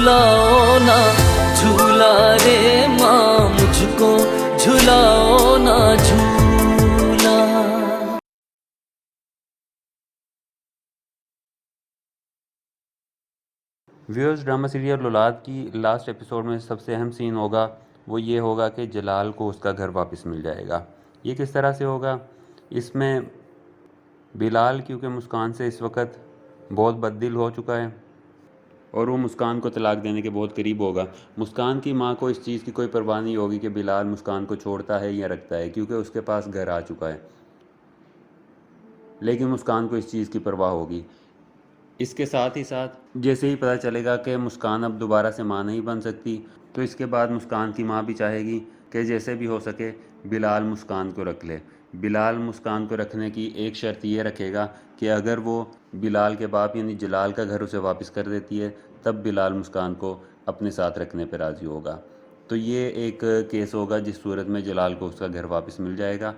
झुलाओ ना झूला रे माँ, मुझको झुलाओ ना झूला। व्यूअर्स, ड्रामा सीरियल औलाद की लास्ट एपिसोड में सबसे अहम सीन होगा वो ये होगा कि जलाल को उसका घर वापस मिल जाएगा। ये किस तरह से होगा? इसमें बिलाल क्योंकि मुस्कान से इस वक्त बहुत बददिल हो चुका है और वो मुस्कान को तलाक देने के बहुत करीब होगा। मुस्कान की माँ को इस चीज़ की कोई परवाह नहीं होगी कि बिलाल मुस्कान को छोड़ता है या रखता है, क्योंकि उसके पास घर आ चुका है। लेकिन मुस्कान को इस चीज़ की परवाह होगी। इसके साथ ही साथ जैसे ही पता चलेगा कि मुस्कान अब दोबारा से माँ नहीं बन सकती, तो इसके बाद मुस्कान की माँ भी चाहेगी कि जैसे भी हो सके बिलाल मुस्कान को रख ले। बिलाल मुस्कान को रखने की एक शर्त ये रखेगा कि अगर वो बिलाल के बाप यानी जलाल का घर उसे वापस कर देती है, तब बिलाल मुस्कान को अपने साथ रखने पर राज़ी होगा। तो ये एक केस होगा जिस सूरत में जलाल को उसका घर वापस मिल जाएगा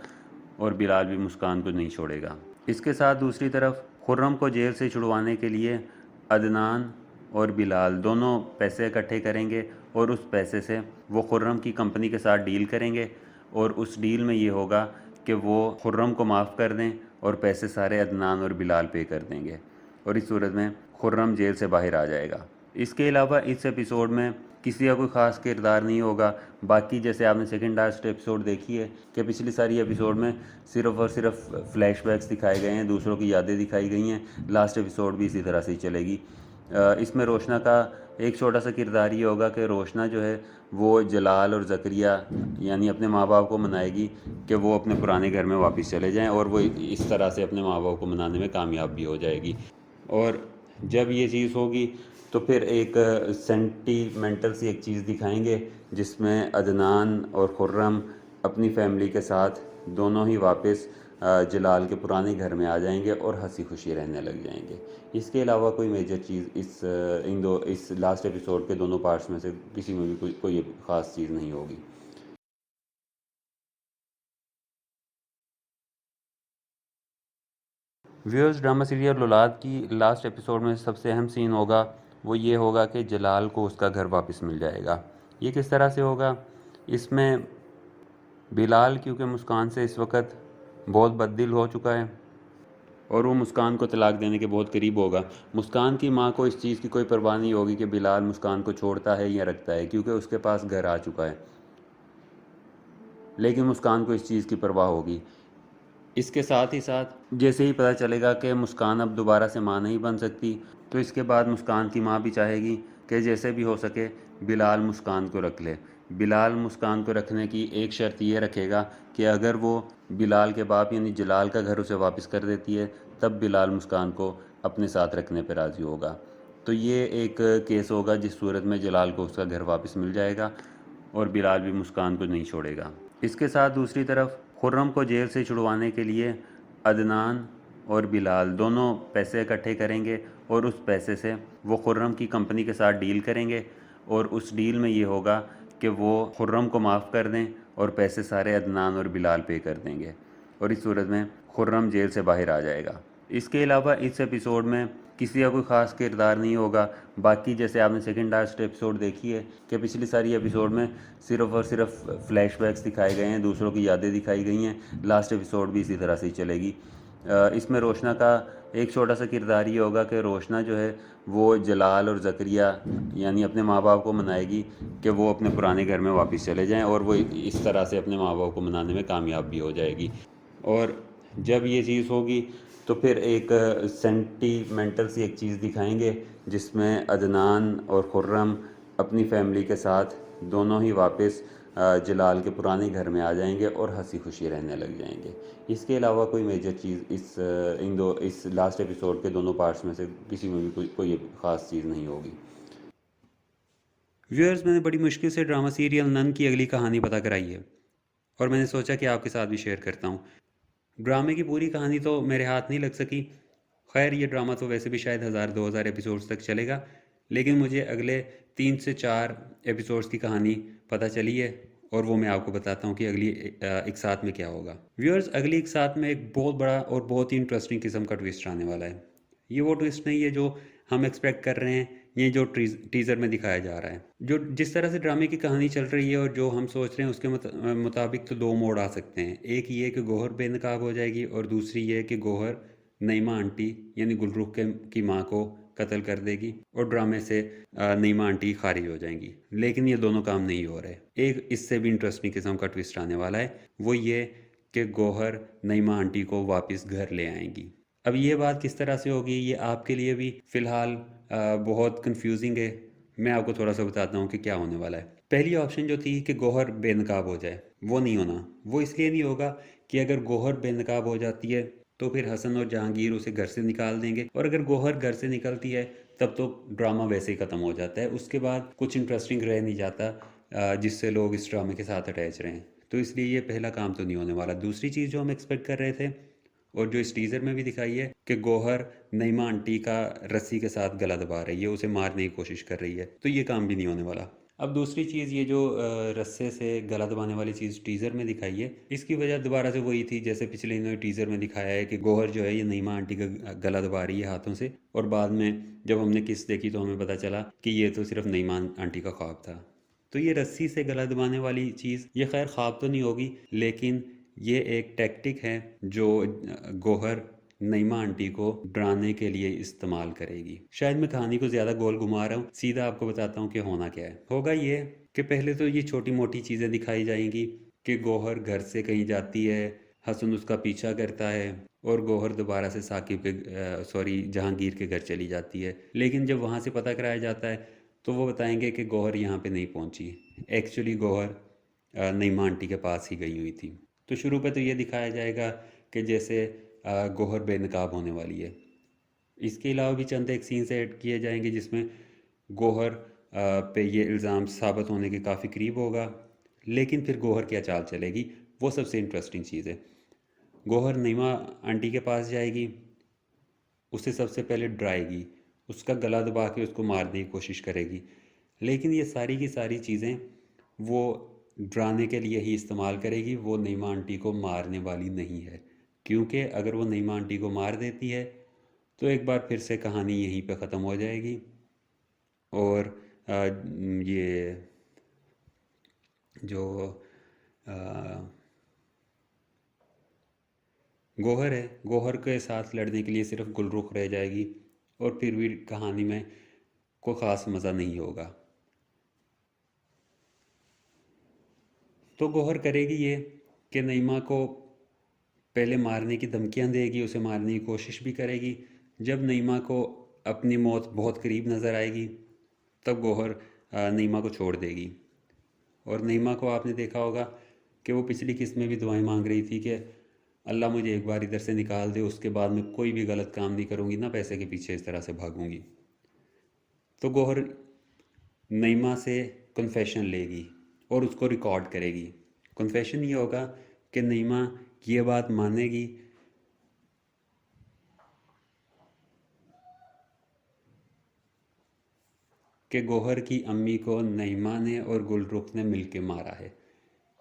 और बिलाल भी मुस्कान को नहीं छोड़ेगा। इसके साथ दूसरी तरफ खुर्रम को जेल से छुड़वाने के लिए अदनान और बिलाल दोनों पैसे इकट्ठे करेंगे और उस पैसे से वो खुर्रम की कंपनी के साथ डील करेंगे और उस डील में ये होगा कि वो खुर्रम को माफ़ कर दें और पैसे सारे अदनान और बिलाल पे कर देंगे और इस सूरत में खुर्रम जेल से बाहर आ जाएगा। इसके अलावा इस एपिसोड में किसी का कोई ख़ास किरदार नहीं होगा। बाकी जैसे आपने सेकंड लास्ट एपिसोड देखी है कि पिछली सारी एपिसोड में सिर्फ़ और सिर्फ फ्लैशबैक्स दिखाए गए हैं, दूसरों की यादें दिखाई गई हैं। लास्ट एपिसोड भी इसी तरह से ही चलेगी। इसमें रोशना का एक छोटा सा किरदार ये होगा कि रोशना जो है वो जलाल और ज़करिया यानी अपने माँ बाप को मनाएगी कि वो अपने पुराने घर में वापस चले जाएं और वो इस तरह से अपने माँ बाप को मनाने में कामयाब भी हो जाएगी। और जब ये चीज़ होगी तो फिर एक सेंटीमेंटल सी एक चीज़ दिखाएंगे जिसमें अदनान और खुर्रम अपनी फैमिली के साथ दोनों ही वापस जलाल के पुराने घर में आ जाएंगे और हंसी खुशी रहने लग जाएंगे। इसके अलावा कोई मेजर चीज़ इस लास्ट एपिसोड के दोनों पार्ट्स में से किसी में भी कोई ख़ास चीज़ नहीं होगी। व्यूअर्स, ड्रामा सीरियल औलाद की लास्ट एपिसोड में सबसे अहम सीन होगा वो ये होगा कि जलाल को उसका घर वापस मिल जाएगा। ये किस तरह से होगा? इसमें बिलाल क्योंकि मुस्कान से इस वक्त बहुत बददिल हो चुका है और वो मुस्कान को तलाक देने के बहुत करीब होगा। मुस्कान की माँ को इस चीज़ की कोई परवाह नहीं होगी कि बिलाल मुस्कान को छोड़ता है या रखता है, क्योंकि उसके पास घर आ चुका है। लेकिन मुस्कान को इस चीज़ की परवाह होगी। इसके साथ ही साथ जैसे ही पता चलेगा कि मुस्कान अब दोबारा से माँ नहीं बन सकती, तो इसके बाद मुस्कान की माँ भी चाहेगी कि जैसे भी हो सके बिलाल मुस्कान को रख ले। बिलाल मुस्कान को रखने की एक शर्त ये रखेगा कि अगर वो बिलाल के बाप यानी जलाल का घर उसे वापस कर देती है, तब बिलाल मुस्कान को अपने साथ रखने पर राज़ी होगा। तो ये एक केस होगा जिस सूरत में जलाल को उसका घर वापस मिल जाएगा और बिलाल भी मुस्कान को नहीं छोड़ेगा। इसके साथ दूसरी तरफ खुर्रम को जेल से छुड़वाने के लिए अदनान और बिलाल दोनों पैसे इकट्ठे करेंगे और उस पैसे से वो खुर्रम की कंपनी के साथ डील करेंगे और उस डील में ये होगा कि वो खुर्रम को माफ़ कर दें और पैसे सारे अदनान और बिलाल पे कर देंगे और इस सूरत में खुर्रम जेल से बाहर आ जाएगा। इसके अलावा इस एपिसोड में किसी का कोई ख़ास किरदार नहीं होगा। बाकी जैसे आपने सेकंड लास्ट एपिसोड देखी है कि पिछली सारी एपिसोड में सिर्फ़ और सिर्फ फ्लैशबैक्स दिखाए गए हैं, दूसरों की यादें दिखाई गई हैं। लास्ट एपिसोड भी इसी तरह से ही चलेगी। इसमें रोशना का एक छोटा सा किरदार ये होगा कि रोशना जो है वो जलाल और ज़करिया यानी अपने माँ बाप को मनाएगी कि वो अपने पुराने घर में वापस चले जाएं और वो इस तरह से अपने माँ बाप को मनाने में कामयाब भी हो जाएगी। और जब ये चीज़ होगी तो फिर एक सेंटीमेंटल सी एक चीज़ दिखाएंगे जिसमें अदनान और खुर्रम अपनी फैमिली के साथ दोनों ही वापस जलाल के पुराने घर में आ जाएंगे और हंसी खुशी रहने लग जाएंगे। इसके अलावा कोई मेजर चीज़ इस लास्ट एपिसोड के दोनों पार्ट्स में से किसी में भी कोई ख़ास चीज़ नहीं होगी। व्यूअर्स, मैंने बड़ी मुश्किल से ड्रामा सीरियल नन की अगली कहानी पता कराई है और मैंने सोचा कि आपके साथ भी शेयर करता हूँ। ड्रामे की पूरी कहानी तो मेरे हाथ नहीं लग सकी। खैर, ये ड्रामा तो वैसे भी शायद 1000-2000 एपिसोड्स तक चलेगा, लेकिन मुझे अगले 3 से 4 एपिसोड्स की कहानी पता चली है और वो मैं आपको बताता हूँ कि अगली एक साथ में क्या होगा। व्यूअर्स, अगली एक साथ में एक बहुत बड़ा और बहुत ही इंटरेस्टिंग किस्म का ट्विस्ट आने वाला है। ये वो ट्विस्ट नहीं है जो हम एक्सपेक्ट कर रहे हैं ये जो टीज़र में दिखाया जा रहा है, जो जिस तरह से ड्रामे की कहानी चल रही है और जो हम सोच रहे हैं उसके मुताबिक तो दो मोड़ आ सकते हैं। एक ये कि गौहर बेनकाब हो जाएगी और दूसरी ये कि गौहर नईमा आंटी यानी गुलरुख की माँ को कत्ल कर देगी और ड्रामे से नईमा आंटी खारिज हो जाएंगी। लेकिन ये दोनों काम नहीं हो रहे। एक इससे भी इंटरेस्टिंग किस्म का ट्विस्ट आने वाला है, वो ये कि गौहर नईमा आंटी को वापस घर ले आएंगी। अब ये बात किस तरह से होगी ये आपके लिए भी फ़िलहाल बहुत कंफ्यूजिंग है। मैं आपको थोड़ा सा बताता हूँ कि क्या होने वाला है। पहली ऑप्शन जो थी कि गौहर बेनकाब हो जाए, वो नहीं होना। वो इसलिए नहीं होगा कि अगर गौहर बेनकाब हो जाती है तो फिर हसन और जहांगीर उसे घर से निकाल देंगे, और अगर गौहर घर से निकलती है तब तो ड्रामा वैसे ही ख़त्म हो जाता है। उसके बाद कुछ इंटरेस्टिंग रह नहीं जाता जिससे लोग इस ड्रामे के साथ अटैच रहें। तो इसलिए ये पहला काम तो नहीं होने वाला। दूसरी चीज़ जो हम एक्सपेक्ट कर रहे थे और जो इस टीज़र में भी दिखाई है कि गौहर नईमा आंटी का रस्सी के साथ गला दबा रही है, उसे मारने की कोशिश कर रही है, तो ये काम भी नहीं होने वाला। अब दूसरी चीज़ ये जो रस्से से गला दबाने वाली चीज़ टीज़र में दिखाई है, इसकी वजह दोबारा से वही थी जैसे पिछले इन्होंने टीज़र में दिखाया है कि गौहर जो है ये नईमा आंटी का गला दबा रही है हाथों से, और बाद में जब हमने किस देखी तो हमें पता चला कि ये तो सिर्फ नईमा आंटी का ख्वाब था। तो ये रस्सी से गला दबाने वाली चीज़ ये खैर ख्वाब तो नहीं होगी, लेकिन ये एक टैक्टिक है जो गौहर नईमा आंटी को डराने के लिए इस्तेमाल करेगी। शायद मैं कहानी को ज़्यादा गोल घुमा रहा हूँ, सीधा आपको बताता हूँ कि होना क्या है। होगा ये कि पहले तो ये छोटी मोटी चीज़ें दिखाई जाएंगी कि गौहर घर से कहीं जाती है, हसन उसका पीछा करता है और गौहर दोबारा से साकिब के जहांगीर के घर चली जाती है। लेकिन जब वहाँ से पता कराया जाता है तो वो बताएंगे कि गौहर यहाँ पे नहीं पहुँची, एक्चुअली गौहर नईमा आंटी के पास ही गई हुई थी। तो शुरू पे तो ये दिखाया जाएगा कि जैसे गौहर बेनकाब होने वाली है। इसके अलावा भी चंद एक सीन्स ऐड किए जाएंगे जिसमें गौहर पे ये इल्ज़ाम साबित होने के काफ़ी करीब होगा। लेकिन फिर गौहर क्या चाल चलेगी, वो सबसे इंटरेस्टिंग चीज़ है। गौहर नईमा आंटी के पास जाएगी, उसे सबसे पहले डराएगी, उसका गला दबा के उसको मारने की कोशिश करेगी। लेकिन ये सारी की सारी चीज़ें वो डराने के लिए ही इस्तेमाल करेगी, वो नईमा आंटी को मारने वाली नहीं है। क्योंकि अगर वो नईमा आंटी को मार देती है तो एक बार फिर से कहानी यहीं पे ख़त्म हो जाएगी और ये जो गौहर है, गौहर के साथ लड़ने के लिए सिर्फ गुलरुख रह जाएगी और फिर भी कहानी में कोई ख़ास मज़ा नहीं होगा। तो गौहर करेगी ये कि नईमा को पहले मारने की धमकियां देगी, उसे मारने की कोशिश भी करेगी। जब नईमा को अपनी मौत बहुत करीब नज़र आएगी तब गौहर नईमा को छोड़ देगी। और नईमा को आपने देखा होगा कि वो पिछली किस्त में भी दुआएं मांग रही थी कि अल्लाह मुझे एक बार इधर से निकाल दे, उसके बाद मैं कोई भी गलत काम नहीं करूँगी, ना पैसे के पीछे इस तरह से भागूंगी। तो गौहर नईमा से कन्फेशन लेगी और उसको रिकॉर्ड करेगी। कन्फेशन ये होगा कि नईमा ये बात मानेगी कि गौहर की अम्मी को नईमा ने और गुलरुख ने मिलके मारा है।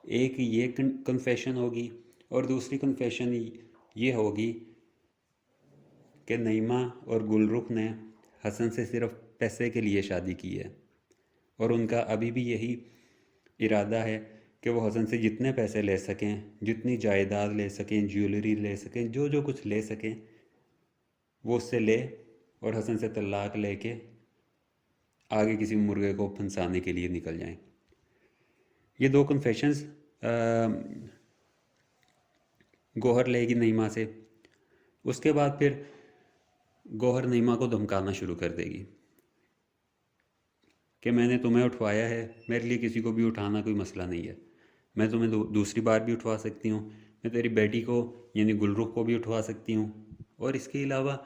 एक ये कन्फेशन होगी और दूसरी कन्फेशन ये होगी कि नईमा और गुलरुख ने हसन से सिर्फ पैसे के लिए शादी की है और उनका अभी भी यही इरादा है कि वो हसन से जितने पैसे ले सकें, जितनी जायदाद ले सकें, ज्वेलरी ले सकें, जो जो कुछ ले सकें वो उससे ले और हसन से तलाक लेके आगे किसी मुर्गे को फंसाने के लिए निकल जाएं। ये दो कन्फेशंस गौहर लेगी नईमा से। उसके बाद फिर गौहर नईमा को धमकाना शुरू कर देगी कि मैंने तुम्हें उठवाया है, मेरे लिए किसी को भी उठाना कोई मसला नहीं है, मैं तुम्हें दूसरी बार भी उठवा सकती हूँ, मैं तेरी बेटी को यानी गुलरुख को भी उठवा सकती हूँ, और इसके अलावा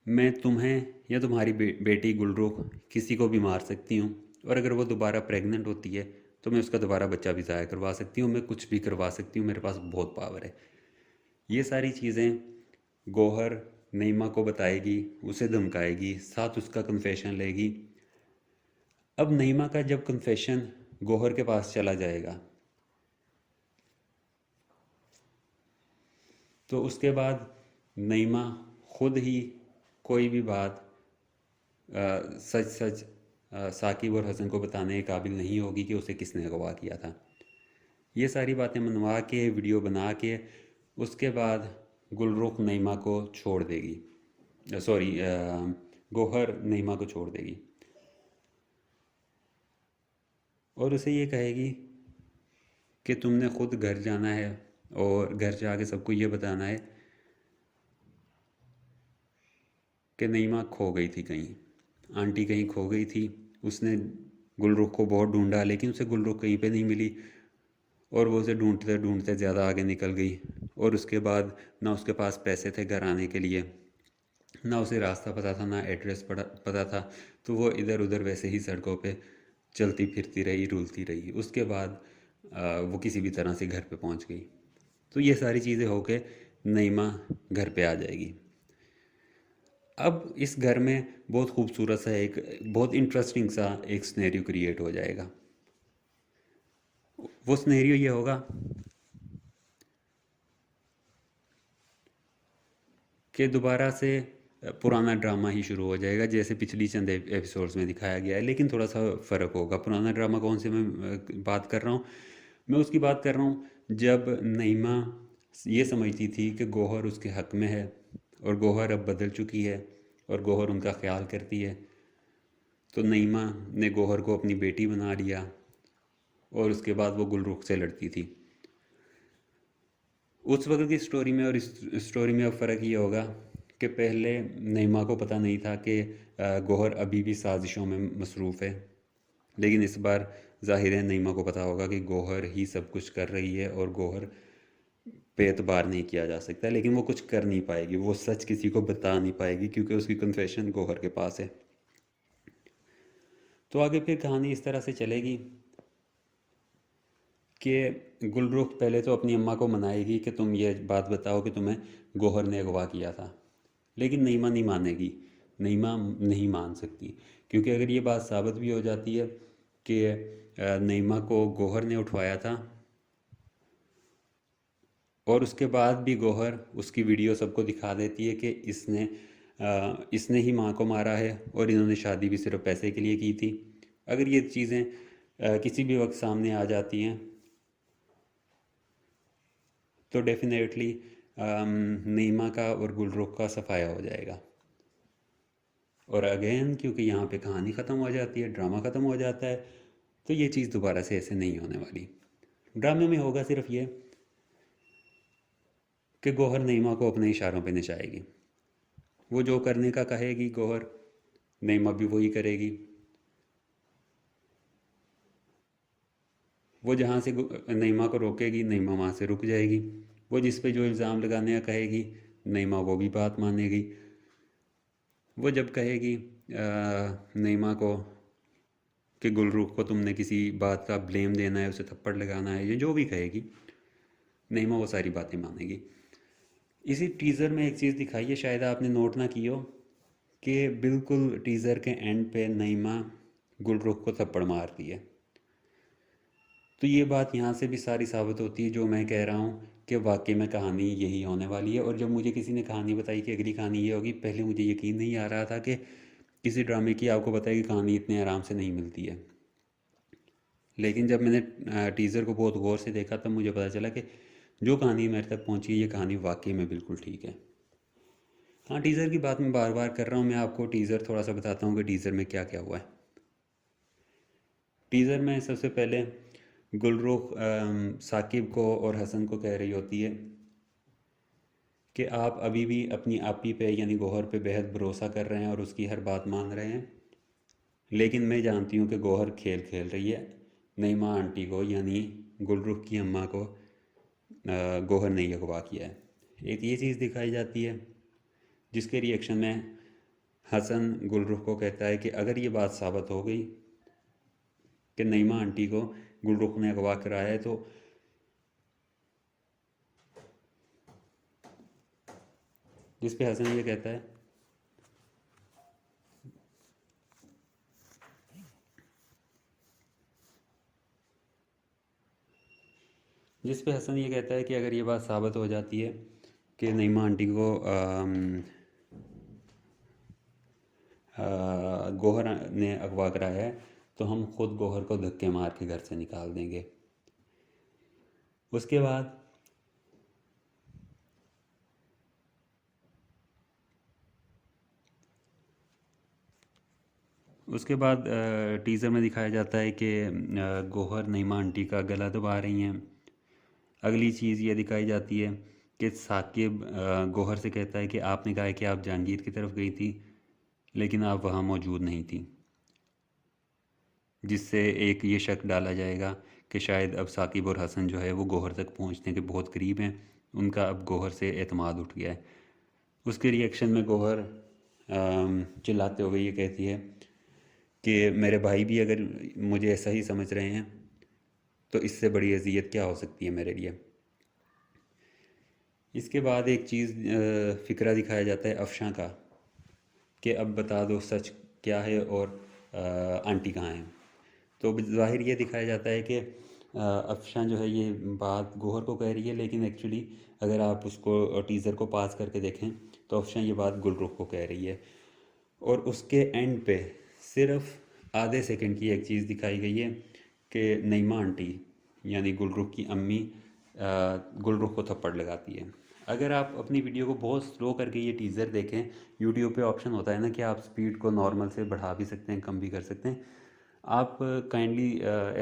मैं तुम्हें या तुम्हारी बेटी गुलरुख किसी को भी मार सकती हूँ, और अगर वो दोबारा प्रेग्नेंट होती है तो मैं उसका दोबारा बच्चा भी ज़ाया करवा सकती हूँ, मैं कुछ भी करवा सकती हूँ, मेरे पास बहुत पावर है। ये सारी चीज़ें गौहर नईमा को बताएगी, उसे धमकाएगी, साथ उसका कन्फेशन लेगी। अब नईमा का जब कन्फेशन गौहर के पास चला जाएगा तो उसके बाद नईमा खुद ही कोई भी बात सच सच साकिब और हसन को बताने के काबिल नहीं होगी कि उसे किसने अगवा किया था। ये सारी बातें मनवा के वीडियो बना के उसके बाद गुलरुख नईमा को छोड़ देगी, सॉरी गौहर नईमा को छोड़ देगी और उसे ये कहेगी कि तुमने ख़ुद घर जाना है और घर जाके सबको ये बताना है कि नईमा खो गई थी कहीं, आंटी कहीं खो गई थी। उसने गुलरुख को बहुत ढूंढा लेकिन उसे गुलरुख कहीं पे नहीं मिली और वो उसे ढूंढते ढूंढते ज़्यादा आगे निकल गई और उसके बाद ना उसके पास पैसे थे घर आने के लिए, ना उसे रास्ता पता था, ना एड्रेस पता था। तो वो इधर उधर वैसे ही सड़कों पे चलती फिरती रही, रुलती रही। उसके बाद वो किसी भी तरह से घर पे पहुंच गई। तो ये सारी चीज़ें होके नईमा घर पे आ जाएगी। अब इस घर में बहुत खूबसूरत सा एक बहुत इंटरेस्टिंग सा एक सिनेरियो क्रिएट हो जाएगा। वो सिनेरियो ये होगा कि दोबारा से पुराना ड्रामा ही शुरू हो जाएगा जैसे पिछली चंद एपिसोड्स में दिखाया गया है, लेकिन थोड़ा सा फ़र्क होगा। पुराना ड्रामा कौन से मैं बात कर रहा हूँ, मैं उसकी बात कर रहा हूँ जब नईमा ये समझती थी कि गौहर उसके हक़ में है और गौहर अब बदल चुकी है और गौहर उनका ख्याल करती है। तो नईमा ने गौहर को अपनी बेटी बना लिया और उसके बाद वो गुलरुख से लड़ती थी। उस वक्त की स्टोरी में और इस स्टोरी में अब फ़र्क ये होगा कि पहले नईमा को पता नहीं था कि गौहर अभी भी साजिशों में मसरूफ़ है, लेकिन इस बार ज़ाहिर है नईमा को पता होगा कि गौहर ही सब कुछ कर रही है और गौहर पे एतबार नहीं किया जा सकता। लेकिन वो कुछ कर नहीं पाएगी, वो सच किसी को बता नहीं पाएगी क्योंकि उसकी कन्फेशन गौहर के पास है। तो आगे फिर कहानी इस तरह से चलेगी कि गुलरुख पहले तो अपनी अम्मा को मनाएगी कि तुम ये बात बताओ कि तुम्हें गौहर ने अगवा किया था, लेकिन नईमा नहीं मानेगी। नईमा नहीं मान सकती क्योंकि अगर ये बात साबित भी हो जाती है कि नईमा को गौहर ने उठवाया था और उसके बाद भी गौहर उसकी वीडियो सबको दिखा देती है कि इसने ही माँ को मारा है और इन्होंने शादी भी सिर्फ पैसे के लिए की थी। अगर ये चीज़ें किसी भी वक्त सामने आ जाती हैं तो डेफिनेटली नईमा का और गुलरुख का सफाया हो जाएगा। और अगेन क्योंकि यहाँ पे कहानी ख़त्म हो जाती है, ड्रामा ख़त्म हो जाता है, तो ये चीज़ दोबारा से ऐसे नहीं होने वाली। ड्रामे में होगा सिर्फ ये कि गौहर नईमा को अपने इशारों पे नचाएगी। वो जो करने का कहेगी गौहर, नईमा भी वही करेगी। वो जहाँ से नईमा को रोकेगी, नईमा वहाँ से रुक जाएगी। वो जिस पे जो इल्ज़ाम लगाने का कहेगी, नईमा वो भी बात मानेगी। वो जब कहेगी नईमा को कि गुलरुख को तुमने किसी बात का ब्लेम देना है, उसे थप्पड़ लगाना है, ये जो भी कहेगी, नईमा वो सारी बातें मानेगी। इसी टीज़र में एक चीज़ दिखाई है, शायद आपने नोट ना की हो, कि बिल्कुल टीज़र के एंड पे नईमा गुलरुख को थप्पड़ मारती है। तो ये बात यहाँ से भी सारी साबित होती है जो मैं कह रहा हूँ कि वाकई में कहानी यही होने वाली है। और जब मुझे किसी ने कहानी बताई कि अगली कहानी ये होगी, पहले मुझे यकीन नहीं आ रहा था कि किसी ड्रामे की आपको पता है कि कहानी इतने आराम से नहीं मिलती है। लेकिन जब मैंने टीज़र को बहुत गौर से देखा तब मुझे पता चला कि जो कहानी मेरे तक पहुंची है ये कहानी वाकई में बिल्कुल ठीक है। हाँ, टीज़र की बात मैं बार बार कर रहा हूँ, मैं आपको टीज़र थोड़ा सा बताता हूँ कि टीज़र में क्या क्या हुआ है। टीज़र में सबसे पहले गुलरुख साकिब को और हसन को कह रही होती है कि आप अभी भी अपनी आपी पे यानी गौहर पे बेहद भरोसा कर रहे हैं और उसकी हर बात मान रहे हैं, लेकिन मैं जानती हूँ कि गौहर खेल खेल रही है। नईमा आंटी को यानी गुलरुख की अम्मा को गौहर ने अगवा किया है। एक ये चीज़ दिखाई जाती है जिसके रिएक्शन में हसन गुलरुख को कहता है कि अगर ये बात साबित हो गई कि नईमा आंटी को गुलरुख ने अगवा कराया है तो जिस पे हसन ये कहता है कि अगर ये बात साबित हो जाती है कि नईमा आंटी को गौहर ने अगवा कराया है तो हम खुद गौहर को धक्के मार के घर से निकाल देंगे। उसके बाद टीज़र में दिखाया जाता है कि गौहर नईमा आंटी का गला दबा रही हैं। अगली चीज़ ये दिखाई जाती है कि साकिब गौहर से कहता है कि आपने कहा है कि आप जहांगीर की तरफ गई थी लेकिन आप वहाँ मौजूद नहीं थी, जिससे एक ये शक डाला जाएगा कि शायद अब साकिब और हसन जो है वो गौहर तक पहुँचने के बहुत करीब हैं, उनका अब गौहर से एतमाद उठ गया है। उसके रिएक्शन में गौहर चिल्लाते हुए ये कहती है कि मेरे भाई भी अगर मुझे ऐसा ही समझ रहे हैं तो इससे बड़ी अज़ियत क्या हो सकती है मेरे लिए। इसके बाद एक चीज़ फ़िक्रा दिखाया जाता है अफशां का कि अब बता दो सच क्या है और आंटी कहाँ है। तो ज़ाहिर ये दिखाया जाता है कि अफशां जो है ये बात गौहर को कह रही है, लेकिन एक्चुअली अगर आप उसको टीज़र को पास करके देखें तो अफशां ये बात गुलरुख को कह रही है। और उसके एंड पे सिर्फ आधे सेकंड की एक चीज़ दिखाई गई है कि नईमा आंटी यानी गुलरुख की अम्मी गुलरुख को थप्पड़ लगाती है। अगर आप अपनी वीडियो को बहुत स्लो करके ये टीज़र देखें, यूट्यूब पे ऑप्शन होता है ना कि आप स्पीड को नॉर्मल से बढ़ा भी सकते हैं, कम भी कर सकते हैं। आप काइंडली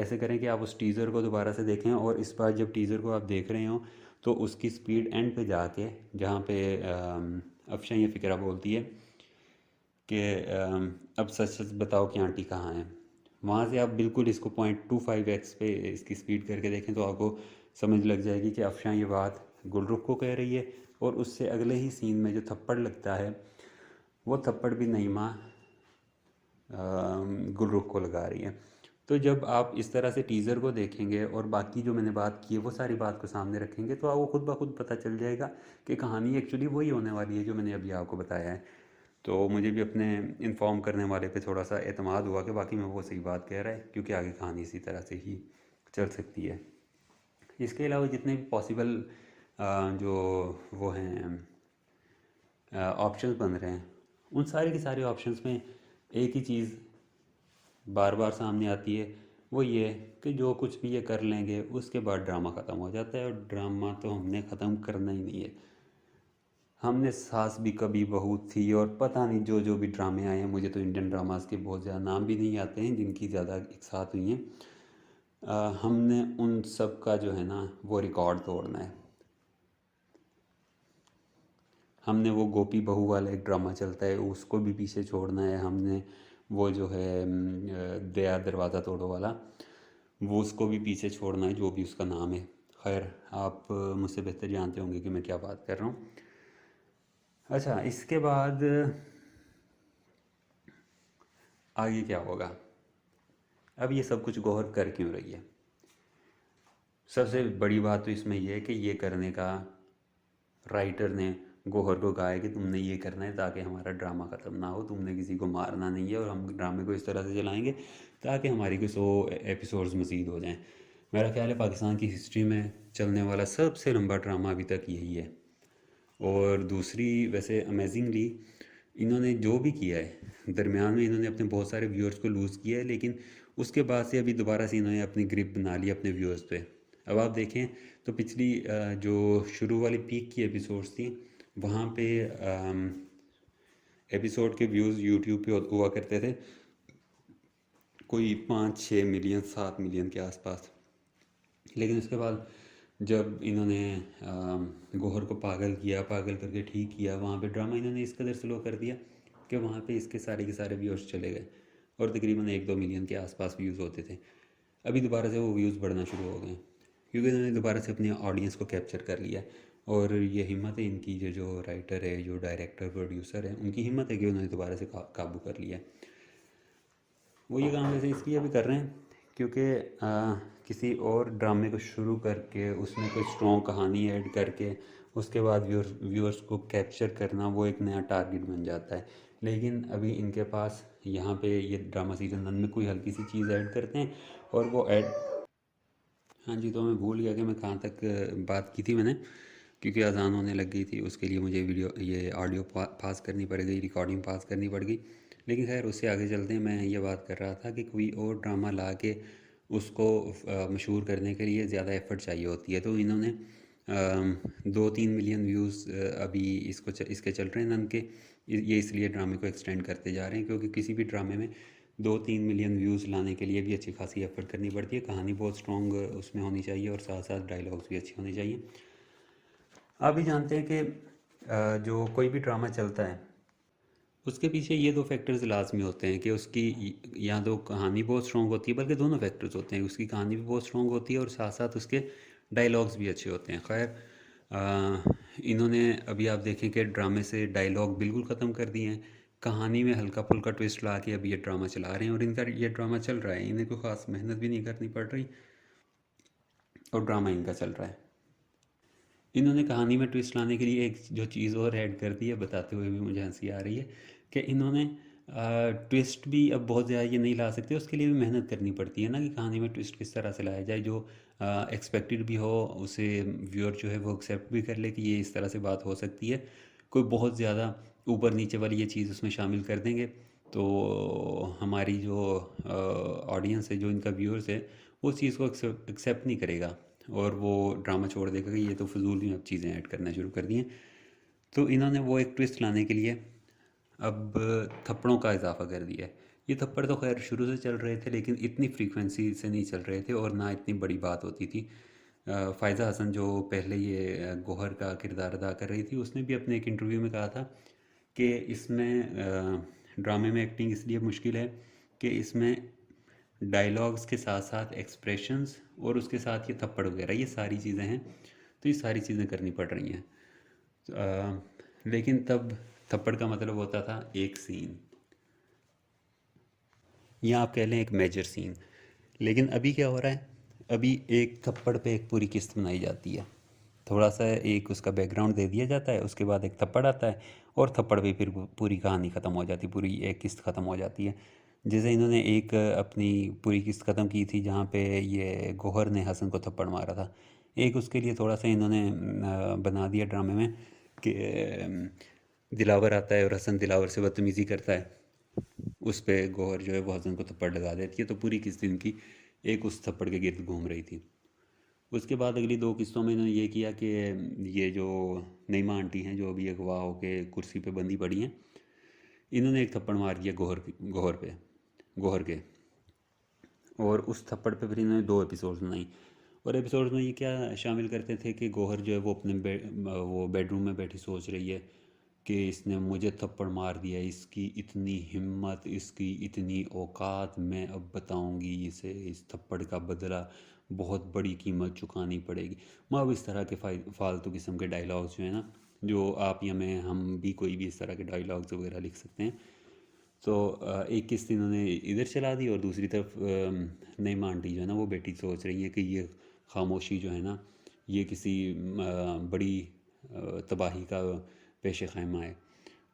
ऐसे करें कि आप उस टीज़र को दोबारा से देखें और इस बार जब टीज़र को आप देख रहे हो तो उसकी स्पीड एंड पे जाके जहाँ पे अफशां ये फ़िक्रा बोलती है कि अब सच सच बताओ कि आंटी कहाँ है, वहाँ से आप बिल्कुल इसको 0.25x पे इसकी स्पीड करके देखें तो आपको समझ लग जाएगी कि अफशां ये बात गुलरुख को कह रही है। और उससे अगले ही सीन में जो थप्पड़ लगता है वो थप्पड़ भी नईमा गुलरुख को लगा रही है। तो जब आप इस तरह से टीज़र को देखेंगे और बाकी जो मैंने बात की है वो सारी बात को सामने रखेंगे तो आपको खुद ब खुद पता चल जाएगा कि कहानी एक्चुअली वही होने वाली है जो मैंने अभी आपको बताया है। तो मुझे भी अपने इन्फॉर्म करने वाले पे थोड़ा सा एतमाद हुआ कि बाकी में वो सही बात कह रहा है, क्योंकि आगे कहानी इसी तरह से ही चल सकती है। इसके अलावा जितने भी पॉसिबल जो वो हैं ऑप्शंस बन रहे हैं उन सारे के सारे ऑप्शंस में एक ही चीज़ बार बार सामने आती है, वो ये कि जो कुछ भी ये कर लेंगे उसके बाद ड्रामा ख़त्म हो जाता है। और ड्रामा तो हमने ख़त्म करना ही नहीं है। हमने सास भी कभी बहू थी और पता नहीं जो जो भी ड्रामे आए हैं, मुझे तो इंडियन ड्रामास के बहुत ज़्यादा नाम भी नहीं आते हैं जिनकी ज़्यादा एक साथ हुई हैं। हमने उन सब का जो है ना वो रिकॉर्ड तोड़ना है। हमने वो गोपी बहू वाला एक ड्रामा चलता है उसको भी पीछे छोड़ना है। हमने वो जो है दया दरवाज़ा तोड़ो वाला वो उसको भी पीछे छोड़ना है, जो भी उसका नाम है। खैर आप मुझसे बेहतर जानते होंगे कि मैं क्या बात कर रहा हूँ। अच्छा, इसके बाद आगे क्या होगा? अब ये सब कुछ गौहर कर क्यों रही है? सबसे बड़ी बात तो इसमें यह है कि ये करने का राइटर ने गौहर को कहा है कि तुमने ये करना है ताकि हमारा ड्रामा ख़त्म ना हो, तुमने किसी को मारना नहीं है और हम ड्रामे को इस तरह से चलाएंगे ताकि हमारी कोई 100 एपिसोड्स मज़ीद हो जाएं। मेरा ख्याल है पाकिस्तान की हिस्ट्री में चलने वाला सबसे लंबा ड्रामा अभी तक यही है। और दूसरी वैसे अमेजिंगली इन्होंने जो भी किया है दरमियान में इन्होंने अपने बहुत सारे व्यूअर्स को लूज़ किया है, लेकिन उसके बाद से अभी दोबारा से इन्होंने अपनी ग्रिप बना ली अपने व्यूअर्स पे। अब आप देखें तो पिछली जो शुरू वाली पीक की एपिसोड्स थी वहाँ पे एपिसोड के व्यूज़ यूट्यूब पे हुआ करते थे कोई 5-6 मिलियन 7 मिलियन के आसपास। लेकिन उसके बाद जब इन्होंने गौहर को पागल किया, पागल करके ठीक किया, वहाँ पे ड्रामा इन्होंने इस कदर स्लो कर दिया कि वहाँ पे इसके सारे के सारे व्यूज़ चले गए और तकरीबन 1-2 मिलियन के आसपास व्यूज़ होते थे। अभी दोबारा से वो व्यूज़ बढ़ना शुरू हो गए क्योंकि इन्होंने दोबारा से अपनी ऑडियंस को कैप्चर कर लिया। और ये हिम्मत है इनकी, जो राइटर है, जो डायरेक्टर प्रोड्यूसर है, उनकी हिम्मत है कि उन्होंने दोबारा से काबू कर लिया। वो ये काम वैसे इसलिए भी कर रहे हैं क्योंकि किसी और ड्रामे को शुरू करके उसमें कोई स्ट्रॉन्ग कहानी ऐड करके उसके बाद व्यूअर्स को कैप्चर करना वो एक नया टारगेट बन जाता है। लेकिन अभी इनके पास यहाँ पे ये ड्रामा सीज़न 1 में कोई हल्की सी चीज़ ऐड करते हैं और वो ऐड हाँ जी, तो मैं भूल गया कि मैं कहाँ तक बात की थी मैंने, क्योंकि अजान होने लग गई थी। उसके लिए मुझे ये ऑडियो पास करनी पड़ गई, रिकॉर्डिंग पास करनी पड़ गई। लेकिन खैर उससे आगे चलते हैं, मैं ये बात कर रहा था कि कोई और ड्रामा ला के उसको मशहूर करने के लिए ज़्यादा एफ़र्ट चाहिए होती है। तो इन्होंने 2-3 मिलियन व्यूज़ अभी इसके चल रहे हैं नन के। ये इसलिए ड्रामे को एक्सटेंड करते जा रहे हैं क्योंकि किसी भी ड्रामे में 2-3 मिलियन व्यूज़ लाने के लिए भी अच्छी खासी एफ़र्ट करनी पड़ती है। कहानी बहुत स्ट्रॉन्ग उसमें होनी चाहिए और साथ साथ डायलॉग्स भी अच्छे होने चाहिए। आप भी जानते हैं कि जो कोई भी ड्रामा चलता है उसके पीछे ये 2 फैक्टर्स लाज़मी होते हैं कि उसकी या तो कहानी बहुत स्ट्रॉन्ग होती है, बल्कि दोनों फैक्टर्स होते हैं, उसकी कहानी भी बहुत स्ट्रॉन्ग होती है और साथ साथ उसके डायलॉग्स भी अच्छे होते हैं। खैर इन्होंने अभी आप देखें कि ड्रामे से डायलॉग बिल्कुल ख़त्म कर दिए हैं, कहानी में हल्का फुल्का ट्विस्ट ला के अभी ये ड्रामा चला रहे हैं और इनका ये ड्रामा चल रहा है, इन्हें कोई ख़ास मेहनत भी नहीं करनी पड़ रही और ड्रामा इनका चल रहा है। इन्होंने कहानी में ट्विस्ट लाने के लिए एक जो चीज़ और ऐड कर दी है, बताते हुए भी मुझे हंसी आ रही है कि इन्होंने ट्विस्ट भी अब बहुत ज़्यादा ये नहीं ला सकते, उसके लिए भी मेहनत करनी पड़ती है ना कि कहानी में ट्विस्ट किस तरह से लाया जाए जो एक्सपेक्टेड भी हो, उसे व्यूअर जो है वो एक्सेप्ट भी कर ले कि ये इस तरह से बात हो सकती है। कोई बहुत ज़्यादा ऊपर नीचे वाली ये चीज़ उसमें शामिल कर देंगे तो हमारी जो ऑडियंस है, जो इनका व्यूअर्स है, वो चीज़ को एक्सेप्ट नहीं करेगा और वो ड्रामा छोड़ देगा कि ये तो फजूल ही अब चीज़ें ऐड करना शुरू कर दी हैं। तो इन्होंने वो एक ट्विस्ट लाने के लिए अब थप्पड़ों का इजाफा कर दिया है। ये थप्पड़ तो खैर शुरू से चल रहे थे लेकिन इतनी फ्रीक्वेंसी से नहीं चल रहे थे और ना इतनी बड़ी बात होती थी। फ़ायज़ा हसन जो पहले ये गौहर का किरदार अदा कर रही थी, उसने भी अपने एक इंटरव्यू में कहा था कि इसमें ड्रामे में एक्टिंग इसलिए मुश्किल है कि इसमें डायलॉग्स के साथ साथ एक्सप्रेशंस और उसके साथ ये थप्पड़ वगैरह ये सारी चीज़ें हैं, तो ये सारी चीज़ें करनी पड़ रही हैं। लेकिन तब थप्पड़ का मतलब होता था एक सीन, या आप कह लें एक मेजर सीन। लेकिन अभी क्या हो रहा है, अभी एक थप्पड़ पे एक पूरी किस्त बनाई जाती है, थोड़ा सा एक उसका बैकग्राउंड दे दिया जाता है, उसके बाद एक थप्पड़ आता है और थप्पड़ पे फिर पूरी कहानी ख़त्म हो जाती है, पूरी एक किस्त ख़त्म हो जाती है। जैसे इन्होंने एक अपनी पूरी किस्त ख़त्म की थी जहाँ पे ये गौहर ने हसन को थप्पड़ मारा था, एक उसके लिए थोड़ा सा इन्होंने बना दिया ड्रामे में कि दिलावर आता है और हसन दिलावर से बदतमीज़ी करता है, उस पे गौहर जो है वो हसन को थप्पड़ लगा देती है, तो पूरी किस्त इनकी एक उस थप्पड़ के गिर्द घूम रही थी। उसके बाद अगली 2 किस्तों में इन्होंने ये किया कि ये जो नईमा आंटी हैं जो अभी अगवा होके कुर्सी पे बंदी पड़ी हैं, इन्होंने एक थप्पड़ मार दिया गौहर के, और उस थप्पड़ पे फिर इन्होंने 2 एपिसोड्स बनाई। और एपिसोड्स में ये क्या शामिल करते थे कि गौहर जो है वो अपने वो बेडरूम में बैठी सोच रही है कि इसने मुझे थप्पड़ मार दिया, इसकी इतनी हिम्मत, इसकी इतनी औकात, मैं अब बताऊंगी इसे, इस थप्पड़ का बदला बहुत बड़ी कीमत चुकानी पड़ेगी। मतलब इस तरह के फालतू किस्म के डायलॉग्स जो है ना, जो आप या मैं, हम भी कोई भी इस तरह के डायलॉग्स वगैरह लिख सकते हैं। तो एक किस्त इन्होंने इधर चला दी और दूसरी तरफ नईमा आंटी जो है ना वो बेटी सोच रही है कि ये खामोशी जो है ना ये किसी बड़ी तबाही का पेश ख़ैमा है।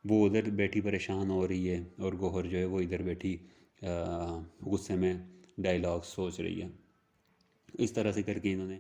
वो उधर बैठी परेशान हो रही है और गौहर जो है वो इधर बैठी गुस्से में डायलॉग सोच रही है। इस तरह से करके इन्होंने